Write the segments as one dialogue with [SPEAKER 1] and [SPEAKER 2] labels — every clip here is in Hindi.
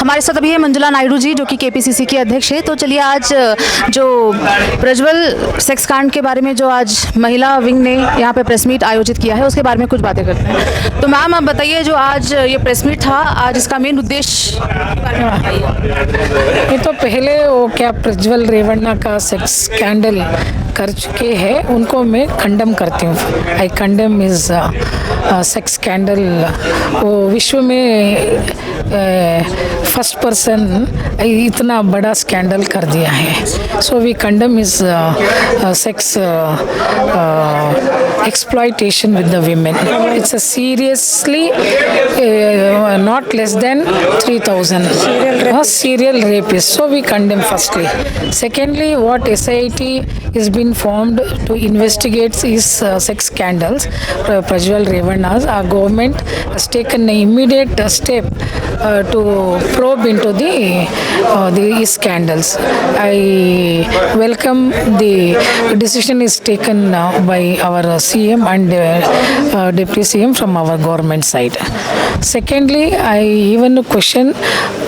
[SPEAKER 1] हमारे साथ अभी है मंजुला नायडू जी, जो कि केपीसीसी की अध्यक्ष है। तो चलिए, आज जो प्रज्वल सेक्स कांड के बारे में जो आज महिला विंग ने यहाँ पे प्रेस मीट आयोजित किया है, उसके बारे में कुछ बातें करते हैं। तो मैम, आप बताइए, जो आज ये प्रेस मीट था, आज इसका मेन उद्देश्य के बारे में बताइए।
[SPEAKER 2] ये तो पहले वो क्या प्रज्वल रेवन्ना का सेक्स स्कैंडल कर चुके हैं, उनको मैं कंडेम करती हूँ। आई कंडेम इज सेक्स स्कैंडल। वो विश्व में फर्स्ट पर्सन इतना बड़ा स्कैंडल कर दिया है। So we condemn is sex exploitation with the women. It's a seriously not less than 3,000 serial rapists. So we condemn firstly. Secondly, what SIT is been formed to investigate is sex scandals. Prajwal Revanna's, our government has taken an immediate step to probe into the scandals. I welcome the decision is taken by our CM and Deputy CM from our government side. Secondly, I even question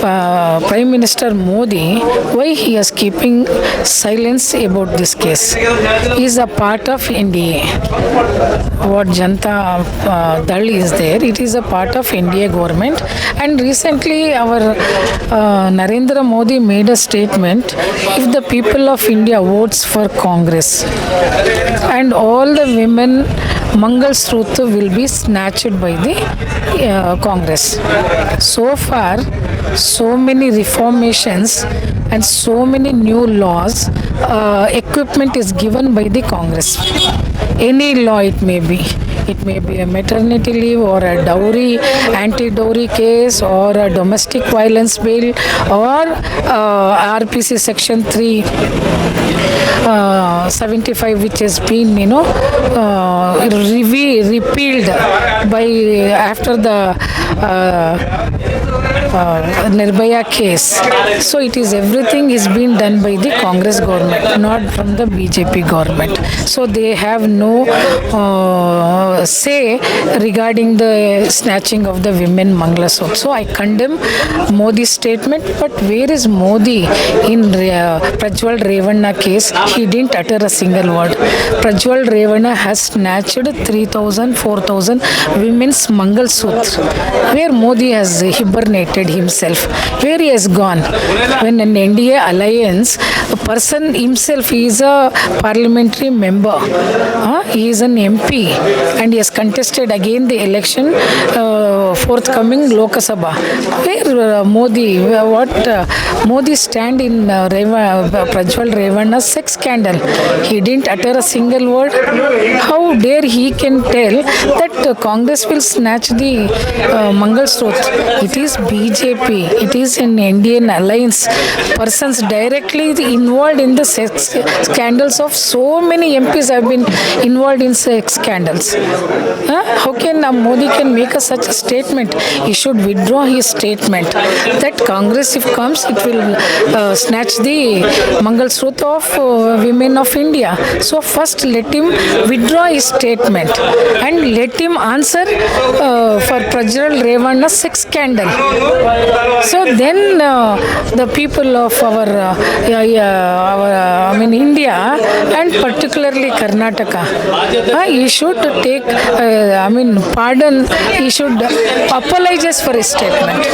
[SPEAKER 2] Prime Minister Modi why he is keeping silence about this case. He is a part of NDA. What Janata Dal is there, it is a part of NDA government. And recently our Narendra Modi made a statement, if the people of India votes for Congress and all the women Mangal Sruta will be snatched by the Congress. So far, so many reformations and so many new laws, equipment is given by the Congress. Any law it may be. It may be a maternity leave or a dowry, anti-dowry case or a domestic violence bill or RPC section 375 which has been repealed by after the Nirbhaya case. So it is everything is being done by the Congress government, not from the BJP government. So they have no say regarding the snatching of the women Manglasut. So I condemn Modi's statement, but where is Modi in Prajwal Revanna case? He didn't utter a single word. Prajwal Revanna has snatched 3,000, 4,000 women's Mangalsutra. Where Modi has hibernated himself, where he has gone. When an NDA alliance, a person himself is a parliamentary member, he is an MP and he has contested again the election forthcoming Lok Sabha. Where Modi, what Modi stand in Prajwal Revanna's sex scandal? He didn't utter a single word. How dare he can tell that Congress will snatch the Mangalsutra? It is BJP, it is an Indian alliance, persons directly involved in the sex scandals of so many MPs have been involved in sex scandals. How can Modi can make such a statement? He should withdraw his statement that Congress if comes it will snatch the Mangalsutra of women of India. So first let him withdraw his statement and let him answer for Prajwal Revanna sex scandal. So then the people of our India and particularly Karnataka, he should take pardon, he should apologize for his statement.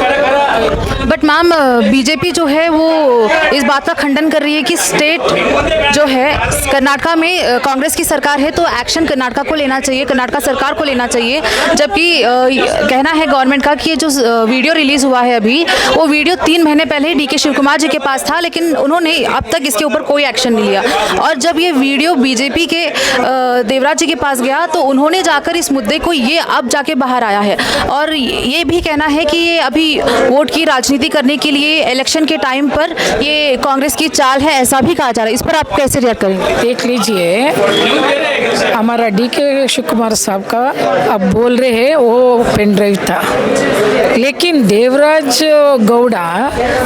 [SPEAKER 1] But ma'am, BJP जो है वो इस बात का खंडन कर रही है कि स्टेट जो है कर्नाटका में कांग्रेस की सरकार है, तो एक्शन कर्नाटका को लेना चाहिए, कर्नाटका सरकार को लेना चाहिए। जबकि कहना है गवर्नमेंट का कि ये जो वीडियो रिलीज हुआ है अभी, वो वीडियो 3 महीने पहले DK शिव कुमार जी के पास था, लेकिन उन्होंने अब तक इसके ऊपर कोई एक्शन नहीं लिया। और जब ये वीडियो बीजेपी के देवराज जी के पास गया, तो उन्होंने जाकर इस मुद्दे को ये अब जाके बाहर आया है। और ये भी कहना है कि ये अभी वोट की राजनीति करने के लिए, इलेक्शन के टाइम पर ये कांग्रेस की चाल है, ऐसा भी कहा जा रहा है। इस पर आप कैसे रिएक्ट करेंगे?
[SPEAKER 2] देख लीजिए, हमारा DK शिव कुमार साहब का अब बोल रहे हैं वो पेन ड्राइव था, लेकिन देवराज गौड़ा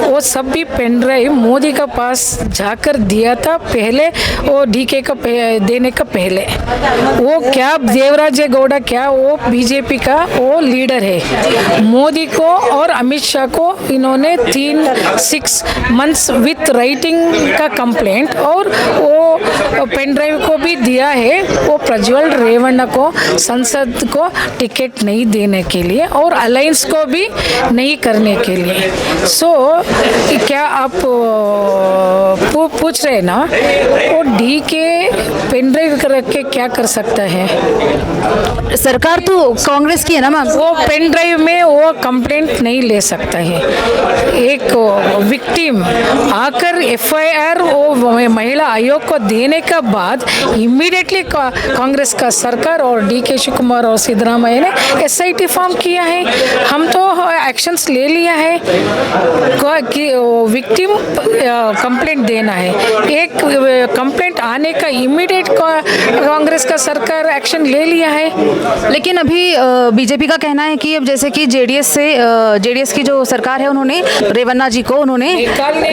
[SPEAKER 2] वो सब भी पेन ड्राइव मोदी का पास जाकर दिया था पहले, वो DK का देने का पहले। वो क्या देवराज गौड़ा क्या वो बीजेपी का वो लीडर है। मोदी को और अमित शाह को इन्होंने 6 मंथ्स विथ राइटिंग का कंप्लेंट और वो पेन ड्राइव को भी दिया है, वो प्रज्वल रेवण्णा को संसद को टिकट नहीं देने के लिए और अलायंस को भी नहीं करने के लिए। क्या आप पूछ रहे ना, वो DK पेन ड्राइव रख के क्या कर सकता है?
[SPEAKER 1] सरकार तो कांग्रेस की है ना मैम।
[SPEAKER 2] वो पेन ड्राइव में वो कंप्लेंट नहीं ले सकता है। एक विक्टिम आकर FIR वो महिला आयोग को देने के बाद इमीडिएटली कांग्रेस का सरकार और DK शिव कुमार और सिद्धरामैया ने SIT फॉर्म किया है। हम तो एक्शंस ले लिया है कि विक्टिम कंप्लेंट देना है। एक कंप्लेंट आने का इमीडिएट कांग्रेस का सरकार एक्शन ले लिया है।
[SPEAKER 1] लेकिन अभी बीजेपी का कहना है कि अब जैसे कि जेडीएस की जो सरकार है उन्होंने रेवन्ना जी को उन्होंने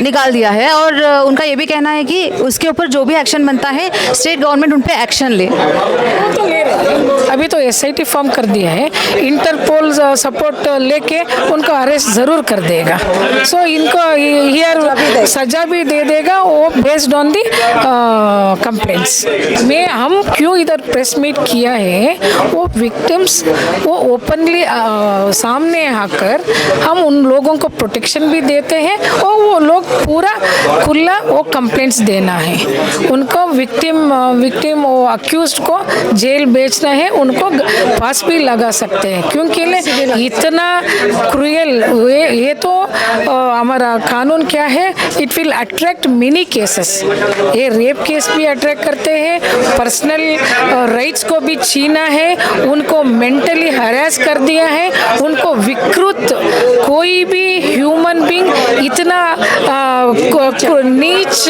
[SPEAKER 1] निकाल दिया है और उनका ये भी कहना है कि उसके ऊपर जो भी एक्शन बनता है स्टेट गवर्नमेंट उन पे एक्शन ले।
[SPEAKER 2] तो ले रहे हैं। अभी तो SIT फॉर्म कर दिया है, इंटरपोल सपोर्ट लेके उनको अरेस्ट जरूर कर देगा। इनको हियर सजा भी दे देगा, वो बेस्ड ऑन दी कंप्लेंट्स में। हम क्यों इधर प्रेस मीट किया है, वो विक्टिम्स वो ओपनली सामने आकर हम उन लोगों को प्रोटेक्शन भी देते हैं और वो लोग पूरा खुला वो कंप्लेंट्स देना है। उनको विक्टिम वो अक्यूज्ड को जेल बेचना है, उनको फांसी भी लगा सकते हैं, क्योंकि इतना क्रूएल ये तो हमारा कानून क्या है, it will attract many cases. ये रेप केस भी अट्रैक्ट करते हैं, पर्सनल राइट्स को भी छीना है, उनको मेंटली हरास कर दिया है, उनको विकृत कोई भी ह्यूमन बीइंग इतना नीच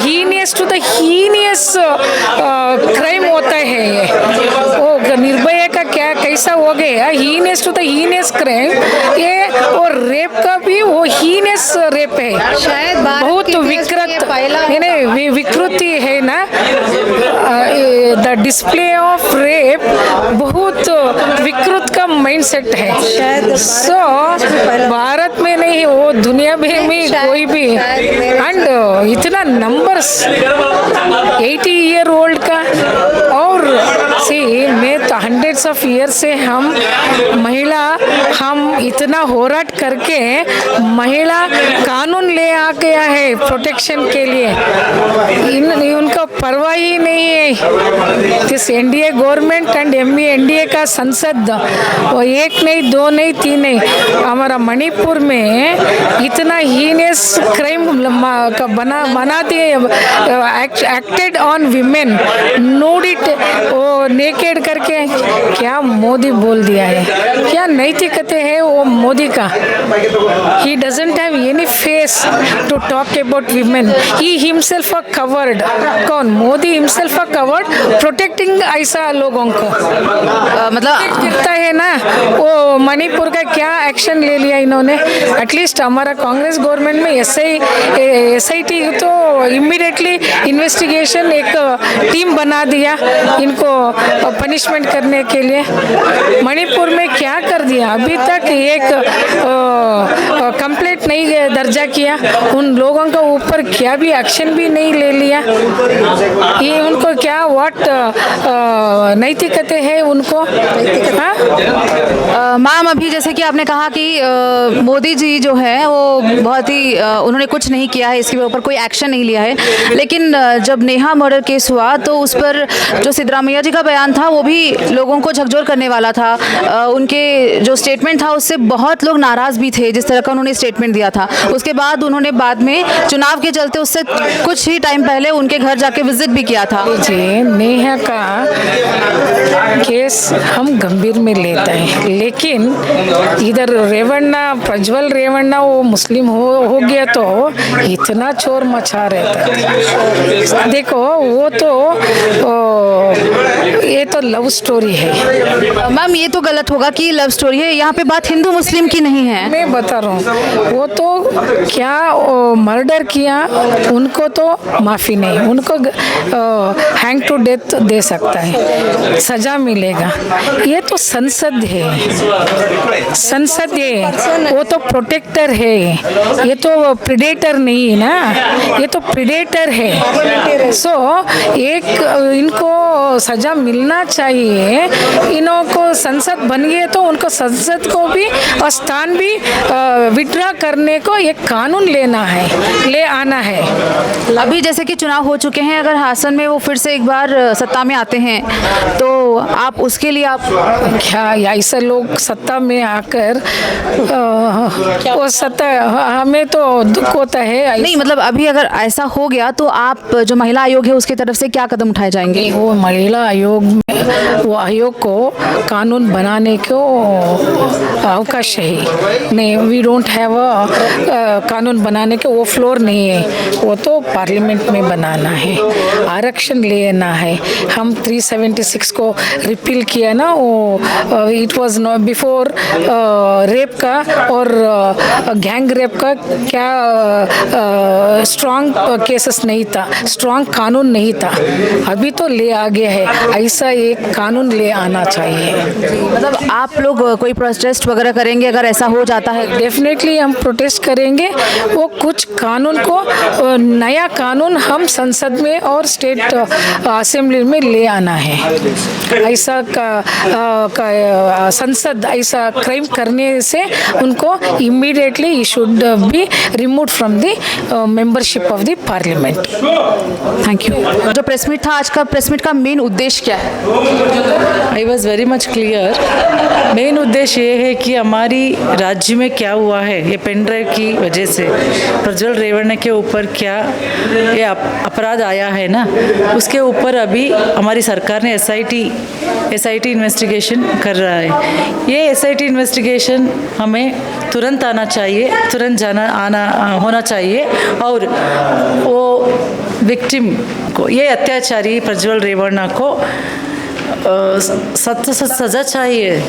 [SPEAKER 2] heinous to the heinous crime होता है। ये वो निर्भया का क्या कैसा हो गया, heinous to the heinous crime, ये और रेप का भी वो हीनियस रेप है।
[SPEAKER 1] शायद
[SPEAKER 2] बहुत विकृति है ना, द डिस्प्ले ऑफ रेप बहुत विकृत का माइंडसेट है। भारत में नहीं, वो दुनिया भर में कोई भी। एंड इतना नंबर्स 80 ईयर ओल्ड का, और मैं तो हंड्रेड्स ऑफ ईयर से हम इतना होराट करके महिला कानून ले आ गया है प्रोटेक्शन के लिए। उनका परवाह ही नहीं है। This NDA government and NDA का संसद, वो 1 नहीं 2 नहीं 3 नहीं, हमारा मणिपुर में इतना हीनियस क्राइम बना दिए, एक्टेड ऑन विमेन, नूडिट वो नेकेड करके। क्या मोदी बोल दिया है, क्या नैतिकता है वो मोदी का। He doesn't have any face to talk about women. He himself are covered. कौन? Modi himself are covered protecting ऐसा लोगों को। मतलब दिखता है ना, वो मणिपुर का क्या एक्शन ले लिया इन्होंने। एटलीस्ट हमारा कांग्रेस गवर्नमेंट में SIT तो इमीडिएटली इन्वेस्टिगेशन एक टीम बना दिया इनको पनिशमेंट करने के लिए। मणिपुर में क्या कर दिया, अभी तक एक कंप्लेंट नहीं दर्जा किया, उन लोगों के ऊपर क्या भी एक्शन भी नहीं ले लिया। ये उनको क्या व्हाट नैतिकता है उनको।
[SPEAKER 1] मैम अभी जैसे कि आपने कहा कि मोदी जी जो है वो बहुत ही उन्होंने कुछ नहीं किया है, इसके ऊपर कोई एक्शन नहीं लिया है, लेकिन जब नेहा मर्डर केस हुआ तो उस पर जो सिद्धरामैया जी का बयान था वो भी लोगों को झकझोर करने वाला था। उनके जो स्टेटमेंट था उससे बहुत लोग नाराज़ भी थे, जिस तरह का उन्होंने स्टेटमेंट दिया था। उसके बाद उन्होंने बाद में चुनाव के चलते उससे कुछ ही टाइम पहले उनके घर जाके विजिट भी किया था।
[SPEAKER 2] जी, नेहा का केस हम गंभीर में लेते हैं, लेकिन इधर रेवन्ना, प्रज्वल रेवन्ना वो मुस्लिम हो गया तो इतना चोर मचा रहता है। देखो वो तो ये तो लव स्टोरी है।
[SPEAKER 1] मैम ये तो गलत होगा कि लव स्टोरी है, यहाँ पे बात हिंदू मुस्लिम की नहीं है।
[SPEAKER 2] मैं बता रहा हूँ, वो तो क्या मर्डर किया, उनको तो माफ़ी नहीं, उनको हैंग टू डेथ दे सकता है, सजा मिलेगा। ये तो संसद है, संसद है, वो तो प्रोटेक्टर है, ये तो प्रेडेटर नहीं है ना, ये तो प्रेडेटर है। सो एक इनको सजा मिलना चाहिए। इनको संसद बन गए तो उनको संसद को भी और स्थान भी विड्रा करने को एक कानून ले आना है।
[SPEAKER 1] अभी जैसे कि चुनाव हो चुके हैं, अगर हासन में वो फिर से एक बार सत्ता में आते हैं तो आप उसके लिए आप
[SPEAKER 2] क्या ऐसे लोग सत्ता में आकर वो सत्ता, हमें तो दुख होता है।
[SPEAKER 1] नहीं, मतलब अभी अगर ऐसा हो गया तो आप जो महिला आयोग है उसकी तरफ से क्या कदम उठाए जाएंगे?
[SPEAKER 2] वो महिला आयोग में वो आयोग को कानून बनाने को अवकाश है नहीं, वी डोंट हैव कानून बनाने के वो फ्लोर नहीं है, वो तो पार्लियामेंट में बनाना है, आरक्षण लेना है। हम 376 को रिपील किया ना, वो it was no before rape का और गैंग रेप का क्या स्ट्रॉन्ग केसेस नहीं था, स्ट्रॉन्ग कानून नहीं था, अभी तो ले आ गया है। ऐसा एक कानून ले आना चाहिए।
[SPEAKER 1] मतलब आप लोग कोई प्रोटेस्ट वगैरह करेंगे अगर ऐसा हो जाता है?
[SPEAKER 2] डेफिनेटली हम प्रोटेस्ट करेंगे। वो कुछ कानून को, नया कानून हम संसद में और स्टेट असेंबली में ले आना है। ऐसा संसद ऐसा क्राइम करने से उनको immediately he should be removed from the membership of the parliament.
[SPEAKER 1] Thank you. जो प्रेस मीट था, आज का प्रेस मीट का मेन उद्देश्य क्या है?
[SPEAKER 3] I was very much clear. Main उद्देश्य ये है कि हमारी राज्य में क्या हुआ है, ये पेन ड्राइव की वजह से प्रज्वल रेवन्ना के ऊपर क्या ये अपराध आया है ना, उसके ऊपर अभी हमारी सरकार ने एसआईटी इन्वेस्टिगेशन कर रहा है। ये एसआईटी इन्वेस्टिगेशन हमें तुरंत आना चाहिए, तुरंत होना चाहिए और वो विक्टिम को, ये अत्याचारी प्रज्वल रेवन्ना को सख्त सजा चाहिए।